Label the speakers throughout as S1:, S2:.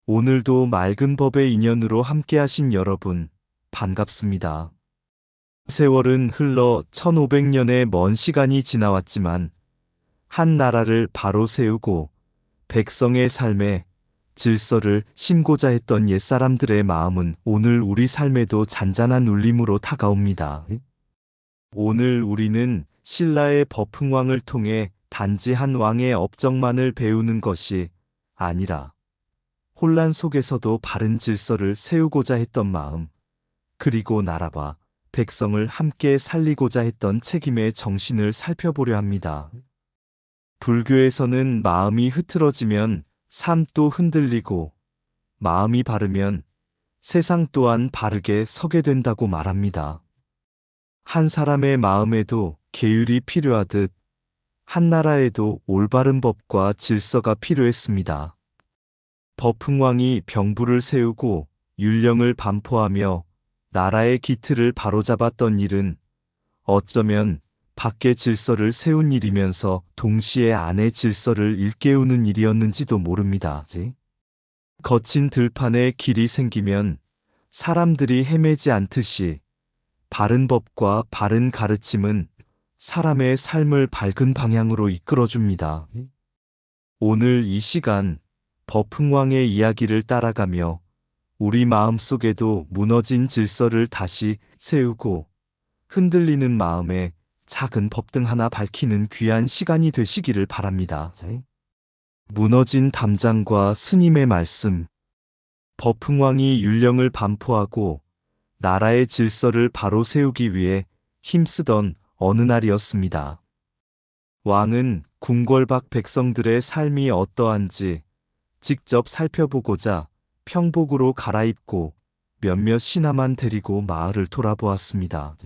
S1: 오늘도 맑은 법의 인연으로 함께하신 여러분, 반갑습니다. 세월은 흘러 1500년의 먼 시간이 지나왔지만 한 나라를 바로 세우고 백성의 삶에 질서를 심고자 했던 옛사람들의 마음은 오늘 우리 삶에도 잔잔한 울림으로 다가옵니다. 오늘 우리는 신라의 법흥왕을 통해 단지 한 왕의 업적만을 배우는 것이 아니라 혼란 속에서도 바른 질서를 세우고자 했던 마음, 그리고 나라와 백성을 함께 살리고자 했던 책임의 정신을 살펴보려 합니다. 불교에서는 마음이 흐트러지면 삶도 흔들리고 마음이 바르면 세상 또한 바르게 서게 된다고 말합니다. 한 사람의 마음에도 계율이 필요하듯 한 나라에도 올바른 법과 질서가 필요했습니다. 법흥왕이 병부를 세우고 율령을 반포하며 나라의 기틀을 바로잡았던 일은 어쩌면 밖의 질서를 세운 일이면서 동시에 안의 질서를 일깨우는 일이었는지도 모릅니다. 거친 들판에 길이 생기면 사람들이 헤매지 않듯이 바른 법과 바른 가르침은 사람의 삶을 밝은 방향으로 이끌어줍니다. 오늘 이 시간 법흥왕의 이야기를 따라가며 우리 마음속에도 무너진 질서를 다시 세우고 흔들리는 마음에 작은 법등 하나 밝히는 귀한 시간이 되시기를 바랍니다. 무너진 담장과 스님의 말씀. 법흥왕이 율령을 반포하고 나라의 질서를 바로 세우기 위해 힘쓰던 어느 날이었습니다. 왕은 궁궐 밖 백성들의 삶이 어떠한지 직접 살펴보고자 평복으로 갈아입고 몇몇 신하만 데리고 마을을 돌아보았습니다.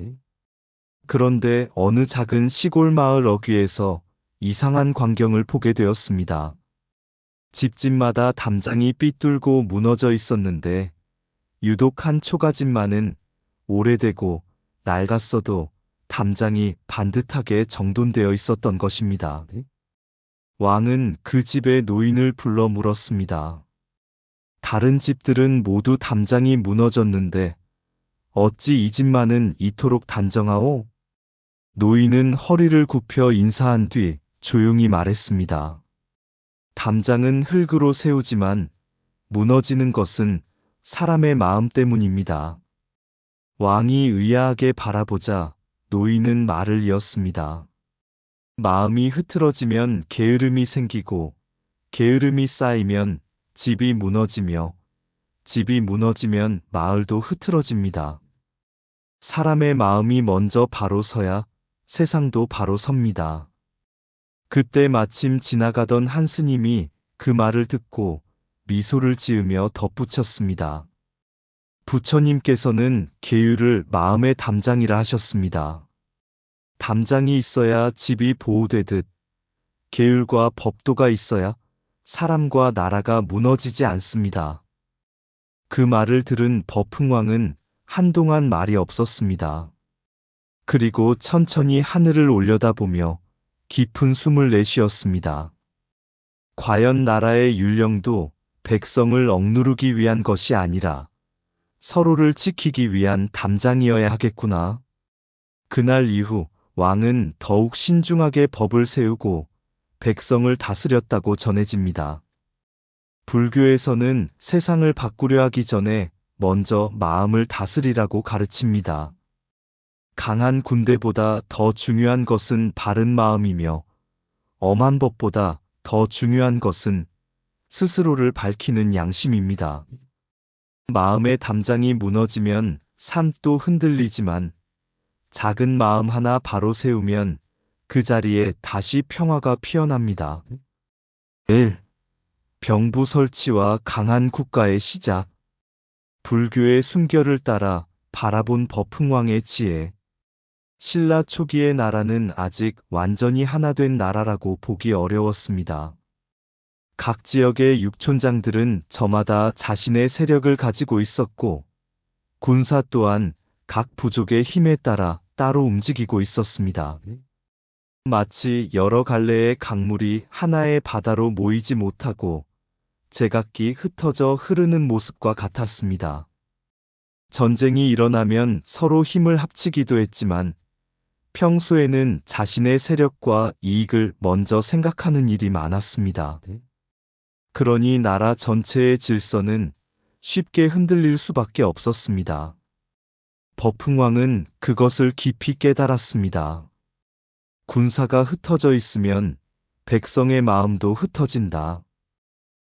S1: 그런데 어느 작은 시골 마을 어귀에서 이상한 광경을 보게 되었습니다. 집집마다 담장이 삐뚤고 무너져 있었는데 유독 한 초가집만은 오래되고 낡았어도 담장이 반듯하게 정돈되어 있었던 것입니다. 왕은 그 집의 노인을 불러 물었습니다. 다른 집들은 모두 담장이 무너졌는데 어찌 이 집만은 이토록 단정하오? 노인은 허리를 굽혀 인사한 뒤 조용히 말했습니다. 담장은 흙으로 세우지만 무너지는 것은 사람의 마음 때문입니다. 왕이 의아하게 바라보자 노인은 말을 이었습니다. 마음이 흐트러지면 게으름이 생기고 게으름이 쌓이면 집이 무너지며 집이 무너지면 마을도 흐트러집니다. 사람의 마음이 먼저 바로 서야 세상도 바로 섭니다. 그때 마침 지나가던 한 스님이 그 말을 듣고 미소를 지으며 덧붙였습니다. 부처님께서는 계율을 마음의 담장이라 하셨습니다. 담장이 있어야 집이 보호되듯 계율과 법도가 있어야 사람과 나라가 무너지지 않습니다. 그 말을 들은 법흥왕은 한동안 말이 없었습니다. 그리고 천천히 하늘을 올려다보며 깊은 숨을 내쉬었습니다. 과연 나라의 율령도 백성을 억누르기 위한 것이 아니라 서로를 지키기 위한 담장이어야 하겠구나. 그날 이후 왕은 더욱 신중하게 법을 세우고 백성을 다스렸다고 전해집니다. 불교에서는 세상을 바꾸려 하기 전에 먼저 마음을 다스리라고 가르칩니다. 강한 군대보다 더 중요한 것은 바른 마음이며 엄한 법보다 더 중요한 것은 스스로를 밝히는 양심입니다. 마음의 담장이 무너지면 삶도 흔들리지만 작은 마음 하나 바로 세우면 그 자리에 다시 평화가 피어납니다. 1. 병부 설치와 강한 국가의 시작. 불교의 순결을 따라 바라본 법흥왕의 지혜. 신라 초기의 나라는 아직 완전히 하나 된 나라라고 보기 어려웠습니다. 각 지역의 육촌장들은 저마다 자신의 세력을 가지고 있었고 군사 또한 각 부족의 힘에 따라 따로 움직이고 있었습니다. 마치 여러 갈래의 강물이 하나의 바다로 모이지 못하고 제각기 흩어져 흐르는 모습과 같았습니다. 전쟁이 일어나면 서로 힘을 합치기도 했지만 평소에는 자신의 세력과 이익을 먼저 생각하는 일이 많았습니다. 그러니 나라 전체의 질서는 쉽게 흔들릴 수밖에 없었습니다. 버풍왕은 그것을 깊이 깨달았습니다. 군사가 흩어져 있으면 백성의 마음도 흩어진다.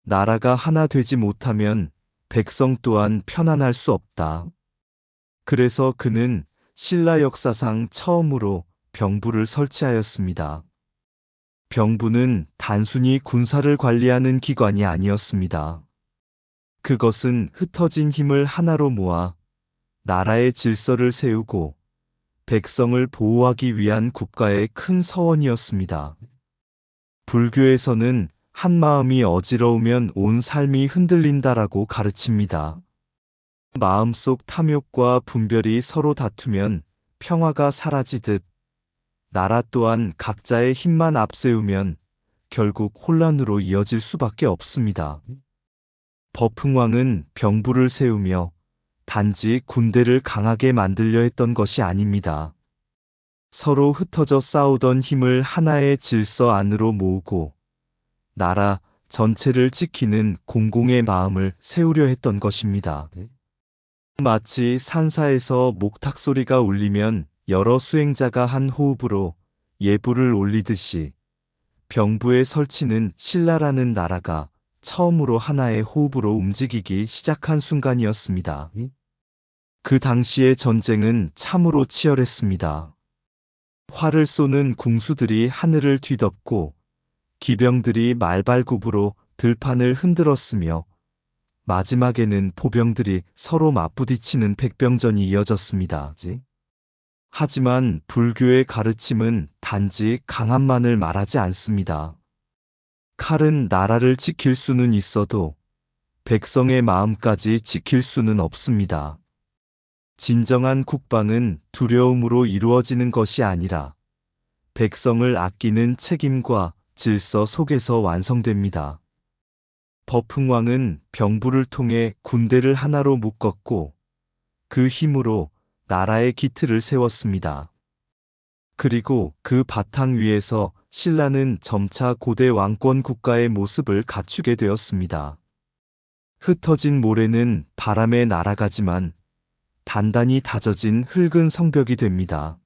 S1: 나라가 하나 되지 못하면 백성 또한 편안할 수 없다. 그래서 그는 신라 역사상 처음으로 병부를 설치하였습니다. 병부는 단순히 군사를 관리하는 기관이 아니었습니다. 그것은 흩어진 힘을 하나로 모아 나라의 질서를 세우고 백성을 보호하기 위한 국가의 큰 서원이었습니다. 불교에서는 한 마음이 어지러우면 온 삶이 흔들린다라고 가르칩니다. 마음속 탐욕과 분별이 서로 다투면 평화가 사라지듯 나라 또한 각자의 힘만 앞세우면 결국 혼란으로 이어질 수밖에 없습니다. 버풍왕은 병부를 세우며 단지 군대를 강하게 만들려 했던 것이 아닙니다. 서로 흩어져 싸우던 힘을 하나의 질서 안으로 모으고 나라 전체를 지키는 공공의 마음을 세우려 했던 것입니다. 마치 산사에서 목탁 소리가 울리면 여러 수행자가 한 호흡으로 예불을 올리듯이 병부의 설치는 신라라는 나라가 처음으로 하나의 호흡으로 움직이기 시작한 순간이었습니다. 그 당시의 전쟁은 참으로 치열했습니다. 활을 쏘는 궁수들이 하늘을 뒤덮고 기병들이 말발굽으로 들판을 흔들었으며 마지막에는 포병들이 서로 맞부딪히는 백병전이 이어졌습니다. 하지만 불교의 가르침은 단지 강함만을 말하지 않습니다. 칼은 나라를 지킬 수는 있어도 백성의 마음까지 지킬 수는 없습니다. 진정한 국방은 두려움으로 이루어지는 것이 아니라 백성을 아끼는 책임과 질서 속에서 완성됩니다. 버풍왕은 병부를 통해 군대를 하나로 묶었고 그 힘으로 나라의 기틀을 세웠습니다. 그리고 그 바탕 위에서 신라는 점차 고대 왕권 국가의 모습을 갖추게 되었습니다. 흩어진 모래는 바람에 날아가지만 단단히 다져진 흙은 성벽이 됩니다.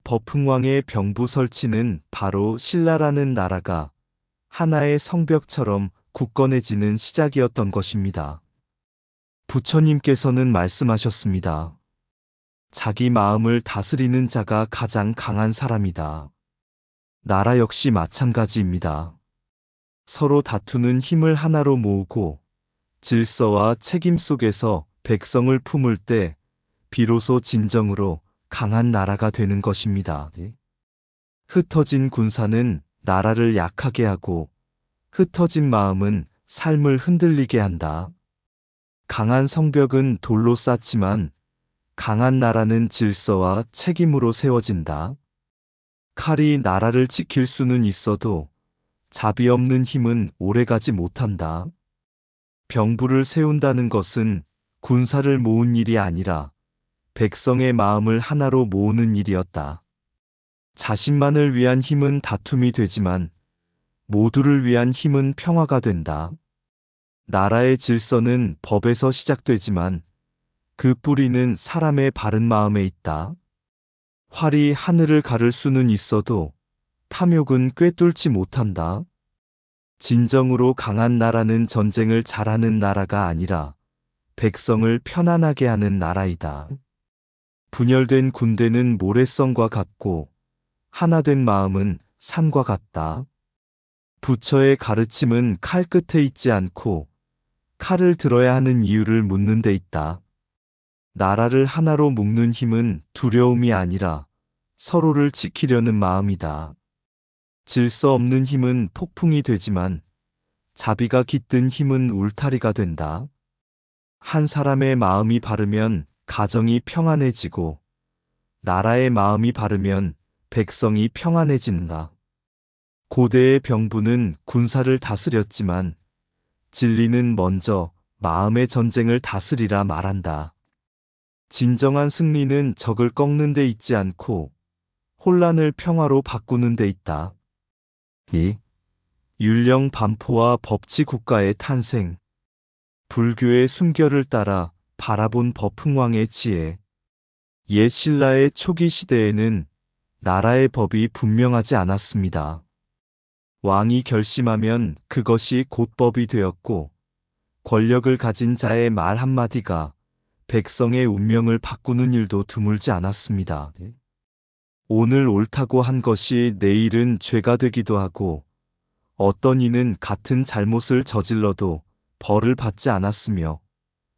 S1: 버풍왕의 병부 설치는 바로 신라라는 나라가 하나의 성벽처럼 굳건해지는 시작이었던 것입니다. 부처님께서는 말씀하셨습니다. 자기 마음을 다스리는 자가 가장 강한 사람이다. 나라 역시 마찬가지입니다. 서로 다투는 힘을 하나로 모으고 질서와 책임 속에서 백성을 품을 때 비로소 진정으로 강한 나라가 되는 것입니다. 흩어진 군사는 나라를 약하게 하고 흩어진 마음은 삶을 흔들리게 한다. 강한 성벽은 돌로 쌓지만 강한 나라는 질서와 책임으로 세워진다. 칼이 나라를 지킬 수는 있어도 자비 없는 힘은 오래가지 못한다. 병부를 세운다는 것은 군사를 모은 일이 아니라 백성의 마음을 하나로 모으는 일이었다. 자신만을 위한 힘은 다툼이 되지만 모두를 위한 힘은 평화가 된다. 나라의 질서는 법에서 시작되지만 그 뿌리는 사람의 바른 마음에 있다. 활이 하늘을 가를 수는 있어도 탐욕은 꿰뚫지 못한다. 진정으로 강한 나라는 전쟁을 잘하는 나라가 아니라 백성을 편안하게 하는 나라이다. 분열된 군대는 모래성과 같고 하나된 마음은 산과 같다. 부처의 가르침은 칼 끝에 있지 않고 칼을 들어야 하는 이유를 묻는 데 있다. 나라를 하나로 묶는 힘은 두려움이 아니라 서로를 지키려는 마음이다. 질서 없는 힘은 폭풍이 되지만 자비가 깃든 힘은 울타리가 된다. 한 사람의 마음이 바르면 가정이 평안해지고 나라의 마음이 바르면 백성이 평안해진다. 고대의 병부는 군사를 다스렸지만 진리는 먼저 마음의 전쟁을 다스리라 말한다. 진정한 승리는 적을 꺾는 데 있지 않고 혼란을 평화로 바꾸는 데 있다. 2. 율령 반포와 법치 국가의 탄생. 불교의 순결을 따라 바라본 법흥왕의 지혜. 옛 신라의 초기 시대에는 나라의 법이 분명하지 않았습니다. 왕이 결심하면 그것이 곧 법이 되었고, 권력을 가진 자의 말 한마디가 백성의 운명을 바꾸는 일도 드물지 않았습니다. 오늘 옳다고 한 것이 내일은 죄가 되기도 하고, 어떤 이는 같은 잘못을 저질러도 벌을 받지 않았으며,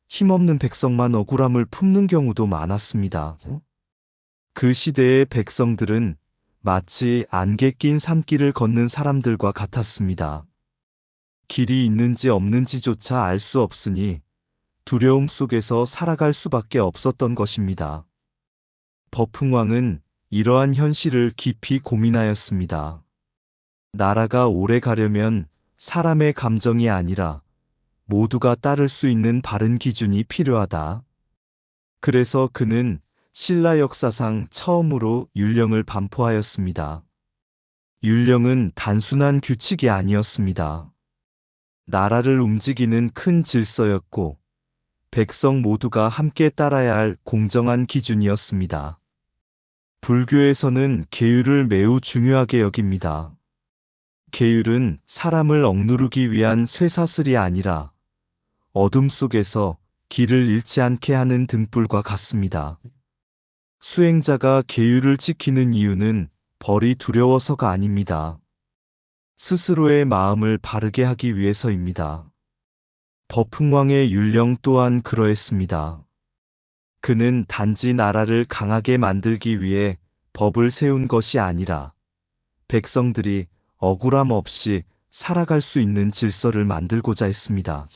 S1: 힘없는 백성만 억울함을 품는 경우도 많았습니다. 그 시대의 백성들은 마치 안개 낀 산길을 걷는 사람들과 같았습니다. 길이 있는지 없는지조차 알 수 없으니 두려움 속에서 살아갈 수밖에 없었던 것입니다. 법흥왕은 이러한 현실을 깊이 고민하였습니다. 나라가 오래 가려면 사람의 감정이 아니라 모두가 따를 수 있는 바른 기준이 필요하다. 그래서 그는 신라 역사상 처음으로 율령을 반포하였습니다. 율령은 단순한 규칙이 아니었습니다. 나라를 움직이는 큰 질서였고, 백성 모두가 함께 따라야 할 공정한 기준이었습니다. 불교에서는 계율을 매우 중요하게 여깁니다. 계율은 사람을 억누르기 위한 쇠사슬이 아니라 어둠 속에서 길을 잃지 않게 하는 등불과 같습니다. 수행자가 계율을 지키는 이유는 벌이 두려워서가 아닙니다. 스스로의 마음을 바르게 하기 위해서입니다. 법흥왕의 율령 또한 그러했습니다. 그는 단지 나라를 강하게 만들기 위해 법을 세운 것이 아니라 백성들이 억울함 없이 살아갈 수 있는 질서를 만들고자 했습니다.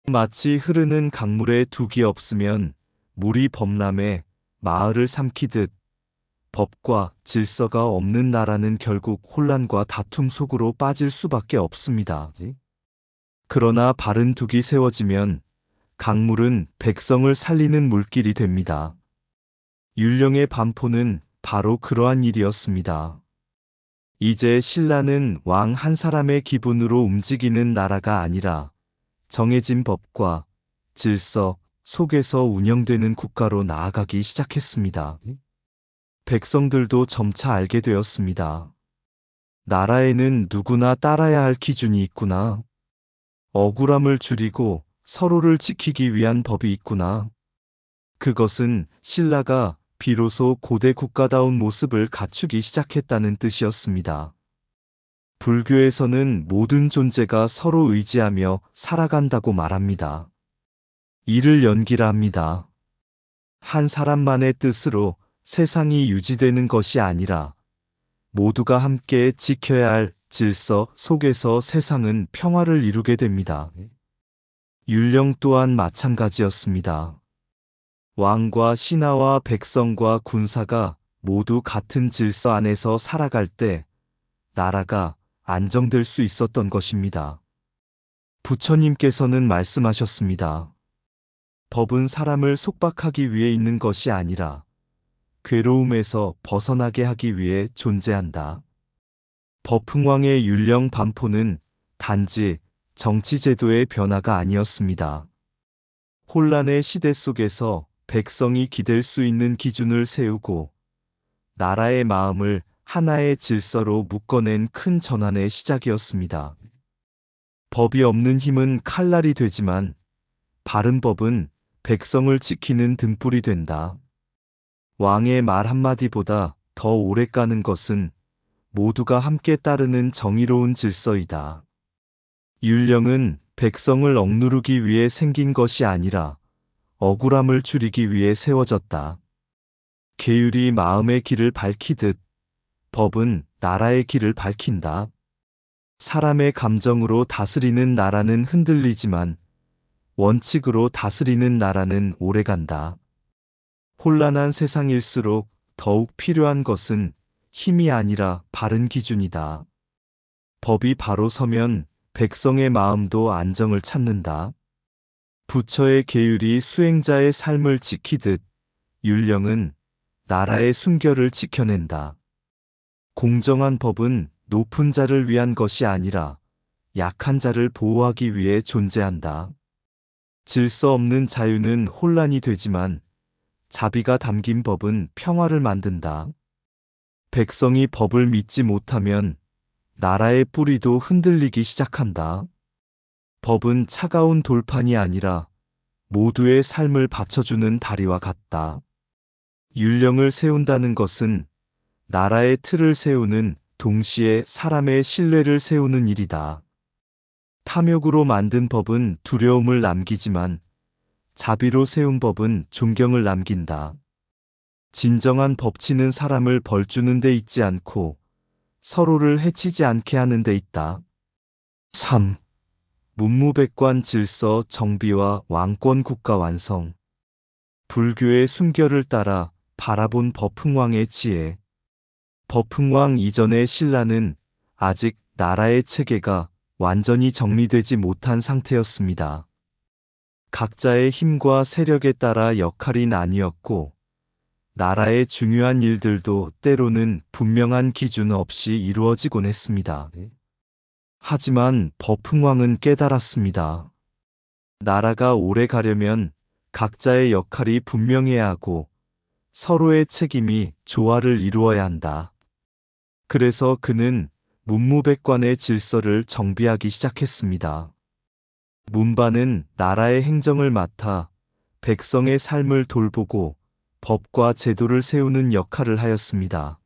S1: 마치 흐르는 강물에 둑이 없으면 물이 범람해 마을을 삼키듯 법과 질서가 없는 나라는 결국 혼란과 다툼 속으로 빠질 수밖에 없습니다. 그러나 바른 둑이 세워지면 강물은 백성을 살리는 물길이 됩니다. 율령의 반포는 바로 그러한 일이었습니다. 이제 신라는 왕 한 사람의 기분으로 움직이는 나라가 아니라 정해진 법과 질서 속에서 운영되는 국가로 나아가기 시작했습니다. 백성들도 점차 알게 되었습니다. 나라에는 누구나 따라야 할 기준이 있구나. 억울함을 줄이고 서로를 지키기 위한 법이 있구나. 그것은 신라가 비로소 고대 국가다운 모습을 갖추기 시작했다는 뜻이었습니다. 불교에서는 모든 존재가 서로 의지하며 살아간다고 말합니다. 이를 연기라 합니다. 한 사람만의 뜻으로 세상이 유지되는 것이 아니라 모두가 함께 지켜야 할 질서 속에서 세상은 평화를 이루게 됩니다. 율령 또한 마찬가지였습니다. 왕과 신하와 백성과 군사가 모두 같은 질서 안에서 살아갈 때 나라가 안정될 수 있었던 것입니다. 부처님께서는 말씀하셨습니다. 법은 사람을 속박하기 위해 있는 것이 아니라 괴로움에서 벗어나게 하기 위해 존재한다. 법흥왕의 율령 반포는 단지 정치제도의 변화가 아니었습니다. 혼란의 시대 속에서 백성이 기댈 수 있는 기준을 세우고 나라의 마음을 하나의 질서로 묶어낸 큰 전환의 시작이었습니다. 법이 없는 힘은 칼날이 되지만 바른 법은 백성을 지키는 등불이 된다. 왕의 말 한마디보다 더 오래 가는 것은 모두가 함께 따르는 정의로운 질서이다. 율령은 백성을 억누르기 위해 생긴 것이 아니라 억울함을 줄이기 위해 세워졌다. 계율이 마음의 길을 밝히듯 법은 나라의 길을 밝힌다. 사람의 감정으로 다스리는 나라는 흔들리지만 원칙으로 다스리는 나라는 오래간다. 혼란한 세상일수록 더욱 필요한 것은 힘이 아니라 바른 기준이다. 법이 바로 서면 백성의 마음도 안정을 찾는다. 부처의 계율이 수행자의 삶을 지키듯 율령은 나라의 순결을 지켜낸다. 공정한 법은 높은 자를 위한 것이 아니라 약한 자를 보호하기 위해 존재한다. 질서 없는 자유는 혼란이 되지만 자비가 담긴 법은 평화를 만든다. 백성이 법을 믿지 못하면 나라의 뿌리도 흔들리기 시작한다. 법은 차가운 돌판이 아니라 모두의 삶을 받쳐주는 다리와 같다. 율령을 세운다는 것은 나라의 틀을 세우는 동시에 사람의 신뢰를 세우는 일이다. 탐욕으로 만든 법은 두려움을 남기지만 자비로 세운 법은 존경을 남긴다. 진정한 법치는 사람을 벌주는 데 있지 않고 서로를 해치지 않게 하는 데 있다. 3. 문무백관 질서 정비와 왕권 국가 완성. 불교의 순결을 따라 바라본 법흥왕의 지혜. 법흥왕 이전의 신라는 아직 나라의 체계가 완전히 정리되지 못한 상태였습니다. 각자의 힘과 세력에 따라 역할이 나뉘었고, 나라의 중요한 일들도 때로는 분명한 기준 없이 이루어지곤 했습니다. 하지만 법흥왕은 깨달았습니다. 나라가 오래 가려면 각자의 역할이 분명해야 하고 서로의 책임이 조화를 이루어야 한다. 그래서 그는 문무백관의 질서를 정비하기 시작했습니다. 문반은 나라의 행정을 맡아 백성의 삶을 돌보고 법과 제도를 세우는 역할을 하였습니다.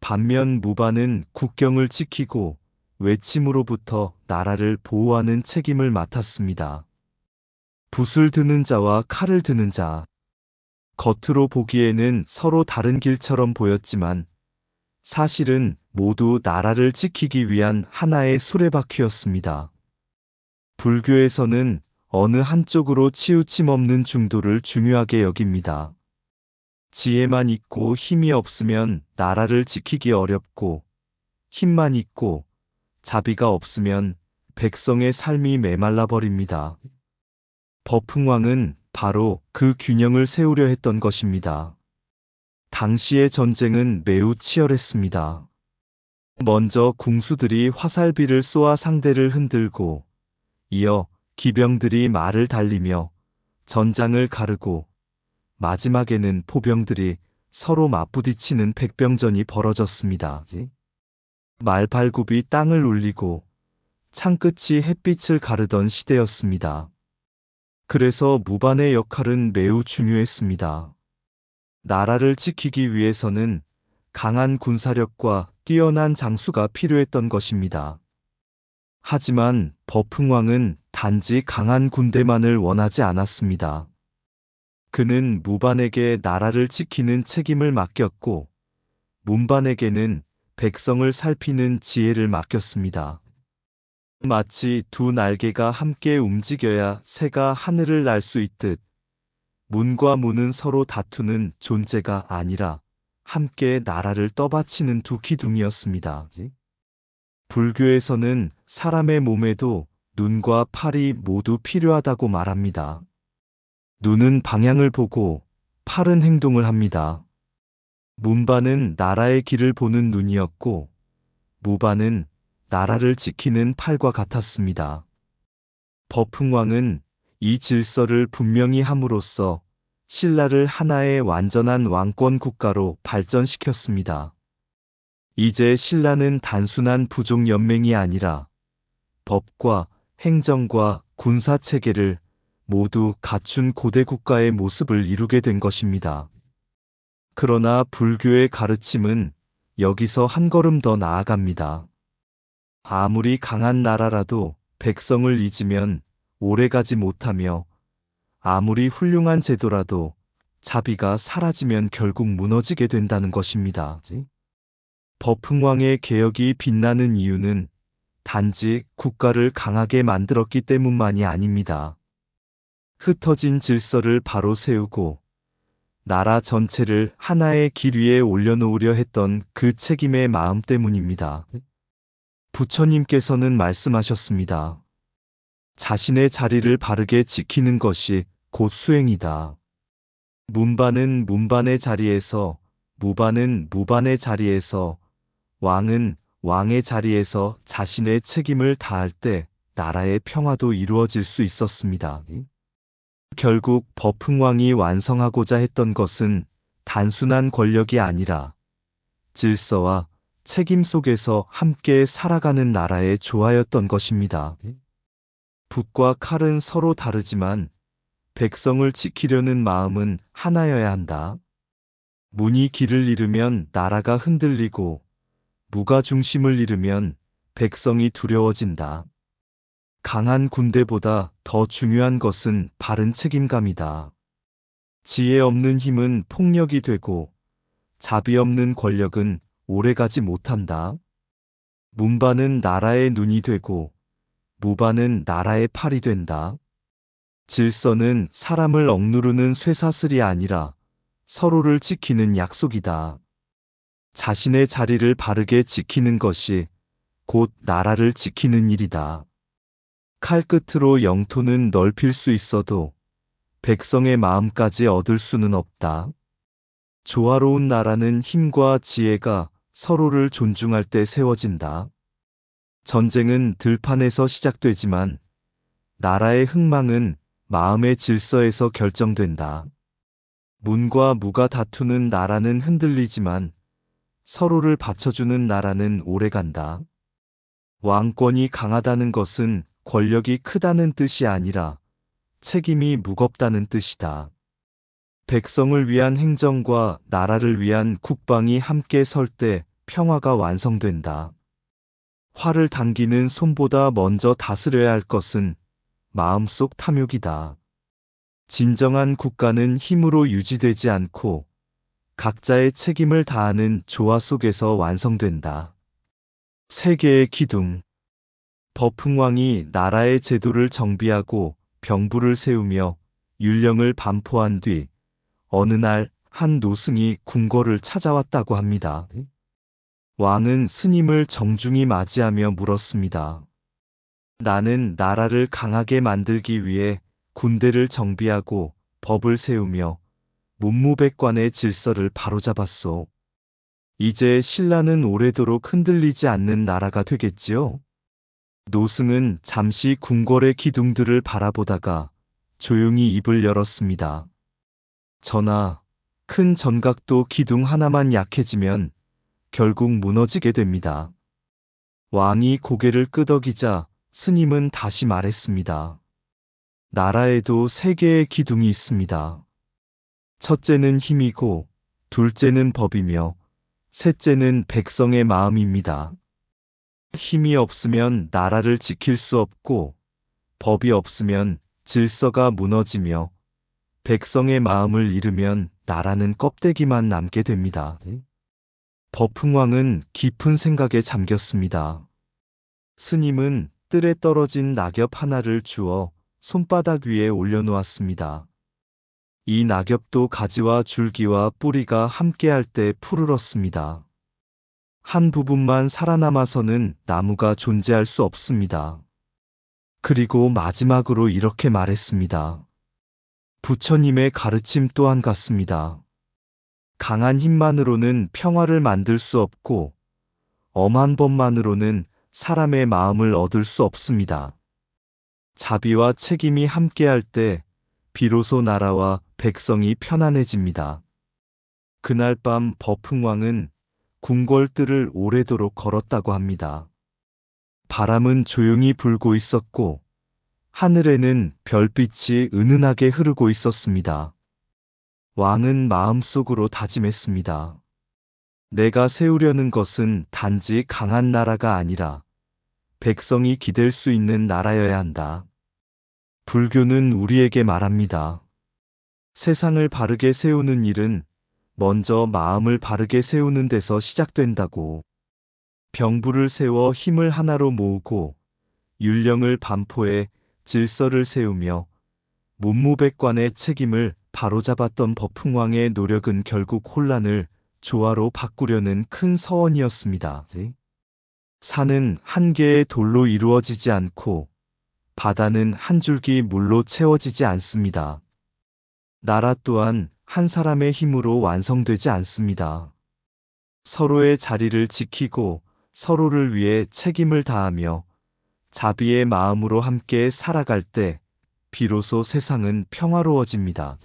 S1: 반면 무반은 국경을 지키고 외침으로부터 나라를 보호하는 책임을 맡았습니다. 붓을 드는 자와 칼을 드는 자. 겉으로 보기에는 서로 다른 길처럼 보였지만 사실은 모두 나라를 지키기 위한 하나의 수레바퀴였습니다. 불교에서는 어느 한쪽으로 치우침 없는 중도를 중요하게 여깁니다. 지혜만 있고 힘이 없으면 나라를 지키기 어렵고, 힘만 있고 자비가 없으면 백성의 삶이 메말라 버립니다. 법흥왕은 바로 그 균형을 세우려 했던 것입니다. 당시의 전쟁은 매우 치열했습니다. 먼저 궁수들이 화살비를 쏘아 상대를 흔들고, 이어 기병들이 말을 달리며 전장을 가르고, 마지막에는 포병들이 서로 맞부딪히는 백병전이 벌어졌습니다. 말발굽이 땅을 울리고 창끝이 햇빛을 가르던 시대였습니다. 그래서 무반의 역할은 매우 중요했습니다. 나라를 지키기 위해서는 강한 군사력과 뛰어난 장수가 필요했던 것입니다. 하지만 법흥왕은 단지 강한 군대만을 원하지 않았습니다. 그는 무반에게 나라를 지키는 책임을 맡겼고, 문반에게는 백성을 살피는 지혜를 맡겼습니다. 마치 두 날개가 함께 움직여야 새가 하늘을 날 수 있듯, 문과 무는 서로 다투는 존재가 아니라 함께 나라를 떠받치는 두 기둥이었습니다. 불교에서는 사람의 몸에도 눈과 팔이 모두 필요하다고 말합니다. 눈은 방향을 보고 팔은 행동을 합니다. 문반은 나라의 길을 보는 눈이었고, 무반은 나라를 지키는 팔과 같았습니다. 법흥왕은 이 질서를 분명히 함으로써 신라를 하나의 완전한 왕권 국가로 발전시켰습니다. 이제 신라는 단순한 부족 연맹이 아니라 법과 행정과 군사 체계를 모두 갖춘 고대 국가의 모습을 이루게 된 것입니다. 그러나 불교의 가르침은 여기서 한 걸음 더 나아갑니다. 아무리 강한 나라라도 백성을 잊으면 오래가지 못하며, 아무리 훌륭한 제도라도 자비가 사라지면 결국 무너지게 된다는 것입니다. 법흥왕의 개혁이 빛나는 이유는 단지 국가를 강하게 만들었기 때문만이 아닙니다. 흩어진 질서를 바로 세우고 나라 전체를 하나의 길 위에 올려놓으려 했던 그 책임의 마음 때문입니다. 부처님께서는 말씀하셨습니다. 자신의 자리를 바르게 지키는 것이 곧 수행이다. 문반은 문반의 자리에서, 무반은 무반의 자리에서, 왕은 왕의 자리에서 자신의 책임을 다할 때 나라의 평화도 이루어질 수 있었습니다. 결국 법흥왕이 완성하고자 했던 것은 단순한 권력이 아니라 질서와 책임 속에서 함께 살아가는 나라의 조화였던 것입니다. 붓과 칼은 서로 다르지만 백성을 지키려는 마음은 하나여야 한다. 문이 길을 잃으면 나라가 흔들리고 무가 중심을 잃으면 백성이 두려워진다. 강한 군대보다 더 중요한 것은 바른 책임감이다. 지혜 없는 힘은 폭력이 되고 자비 없는 권력은 오래가지 못한다. 문반은 나라의 눈이 되고 무반은 나라의 팔이 된다. 질서는 사람을 억누르는 쇠사슬이 아니라 서로를 지키는 약속이다. 자신의 자리를 바르게 지키는 것이 곧 나라를 지키는 일이다. 칼끝으로 영토는 넓힐 수 있어도 백성의 마음까지 얻을 수는 없다. 조화로운 나라는 힘과 지혜가 서로를 존중할 때 세워진다. 전쟁은 들판에서 시작되지만 나라의 흥망은 마음의 질서에서 결정된다. 문과 무가 다투는 나라는 흔들리지만 서로를 받쳐주는 나라는 오래간다. 왕권이 강하다는 것은 권력이 크다는 뜻이 아니라 책임이 무겁다는 뜻이다. 백성을 위한 행정과 나라를 위한 국방이 함께 설 때 평화가 완성된다. 활을 당기는 손보다 먼저 다스려야 할 것은 마음속 탐욕이다. 진정한 국가는 힘으로 유지되지 않고 각자의 책임을 다하는 조화 속에서 완성된다. 세계의 기둥. 법흥왕이 나라의 제도를 정비하고 병부를 세우며 율령을 반포한 뒤 어느 날 한 노승이 궁궐을 찾아왔다고 합니다. 왕은 스님을 정중히 맞이하며 물었습니다. 나는 나라를 강하게 만들기 위해 군대를 정비하고 법을 세우며 문무백관의 질서를 바로잡았소. 이제 신라는 오래도록 흔들리지 않는 나라가 되겠지요? 노승은 잠시 궁궐의 기둥들을 바라보다가 조용히 입을 열었습니다. 전하, 큰 전각도 기둥 하나만 약해지면 결국 무너지게 됩니다. 왕이 고개를 끄덕이자 스님은 다시 말했습니다. 나라에도 세 개의 기둥이 있습니다. 첫째는 힘이고, 둘째는 법이며, 셋째는 백성의 마음입니다. 힘이 없으면 나라를 지킬 수 없고, 법이 없으면 질서가 무너지며, 백성의 마음을 잃으면 나라는 껍데기만 남게 됩니다. 법흥왕은 깊은 생각에 잠겼습니다. 스님은 뜰에 떨어진 낙엽 하나를 주어 손바닥 위에 올려놓았습니다. 이 낙엽도 가지와 줄기와 뿌리가 함께할 때 푸르렀습니다. 한 부분만 살아남아서는 나무가 존재할 수 없습니다. 그리고 마지막으로 이렇게 말했습니다. 부처님의 가르침 또한 같습니다. 강한 힘만으로는 평화를 만들 수 없고 엄한 법만으로는 사람의 마음을 얻을 수 없습니다. 자비와 책임이 함께할 때 비로소 나라와 백성이 편안해집니다. 그날 밤 법흥왕은 궁궐뜰을 오래도록 걸었다고 합니다. 바람은 조용히 불고 있었고 하늘에는 별빛이 은은하게 흐르고 있었습니다. 왕은 마음속으로 다짐했습니다. 내가 세우려는 것은 단지 강한 나라가 아니라 백성이 기댈 수 있는 나라여야 한다. 불교는 우리에게 말합니다. 세상을 바르게 세우는 일은 먼저 마음을 바르게 세우는 데서 시작된다고. 병부를 세워 힘을 하나로 모으고 율령을 반포해 질서를 세우며 문무백관의 책임을 바로잡았던 법흥왕의 노력은 결국 혼란을 조화로 바꾸려는 큰 서원이었습니다. 산은 한 개의 돌로 이루어지지 않고 바다는 한 줄기 물로 채워지지 않습니다. 나라 또한 한 사람의 힘으로 완성되지 않습니다. 서로의 자리를 지키고 서로를 위해 책임을 다하며 자비의 마음으로 함께 살아갈 때 비로소 세상은 평화로워집니다.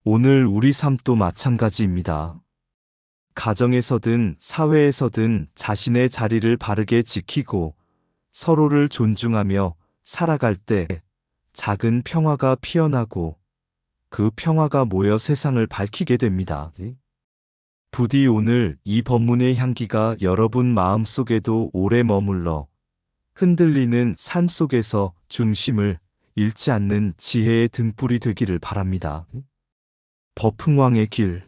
S1: 오늘 우리 삶도 마찬가지입니다. 가정에서든 사회에서든 자신의 자리를 바르게 지키고 서로를 존중하며 살아갈 때 작은 평화가 피어나고 그 평화가 모여 세상을 밝히게 됩니다. 부디 오늘 이 법문의 향기가 여러분 마음속에도 오래 머물러 흔들리는 삶 속에서 중심을 잃지 않는 지혜의 등불이 되기를 바랍니다. 법흥왕의 길.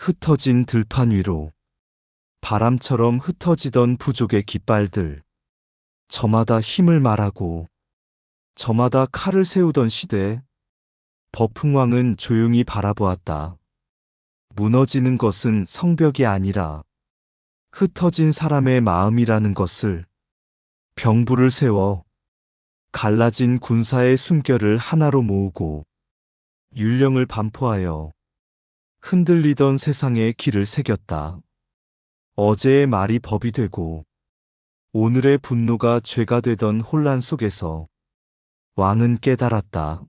S1: 흩어진 들판 위로 바람처럼 흩어지던 부족의 깃발들. 저마다 힘을 말하고 저마다 칼을 세우던 시대. 법흥왕은 조용히 바라보았다. 무너지는 것은 성벽이 아니라 흩어진 사람의 마음이라는 것을. 병부를 세워 갈라진 군사의 숨결을 하나로 모으고 율령을 반포하여 흔들리던 세상에 길을 새겼다. 어제의 말이 법이 되고 오늘의 분노가 죄가 되던 혼란 속에서 왕은 깨달았다.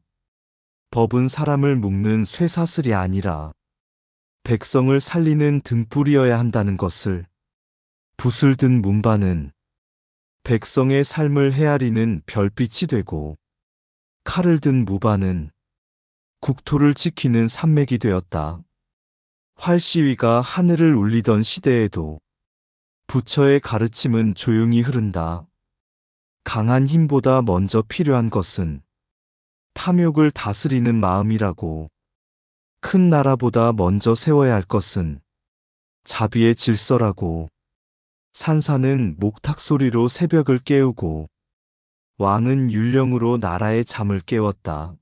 S1: 법은 사람을 묶는 쇠사슬이 아니라 백성을 살리는 등불이어야 한다는 것을. 붓을 든 문반은 백성의 삶을 헤아리는 별빛이 되고 칼을 든 무반은 국토를 지키는 산맥이 되었다. 활시위가 하늘을 울리던 시대에도 부처의 가르침은 조용히 흐른다. 강한 힘보다 먼저 필요한 것은 탐욕을 다스리는 마음이라고. 큰 나라보다 먼저 세워야 할 것은 자비의 질서라고. 산사는 목탁 소리로 새벽을 깨우고 왕은 율령으로 나라의 잠을 깨웠다.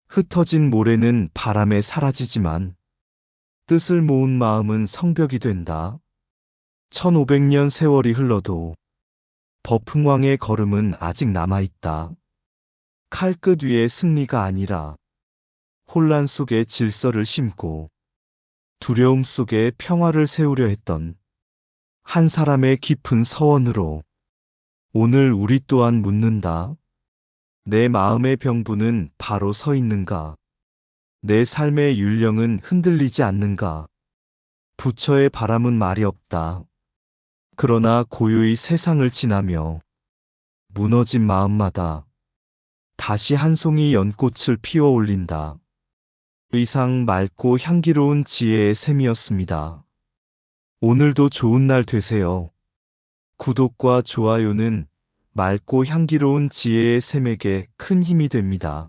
S1: 흩어진 모래는 바람에 사라지지만 뜻을 모은 마음은 성벽이 된다. 1500년 세월이 흘러도 법흥왕의 걸음은 아직 남아있다. 칼끝 위에 승리가 아니라 혼란 속에 질서를 심고 두려움 속에 평화를 세우려 했던 한 사람의 깊은 서원으로. 오늘 우리 또한 묻는다. 내 마음의 병부는 바로 서 있는가? 내 삶의 율령은 흔들리지 않는가? 부처의 바람은 말이 없다. 그러나 고요히 세상을 지나며 무너진 마음마다 다시 한 송이 연꽃을 피워 올린다. 의상 맑고 향기로운 지혜의 샘이었습니다. 오늘도 좋은 날 되세요. 구독과 좋아요는 맑고 향기로운 지혜의 샘에게 큰 힘이 됩니다.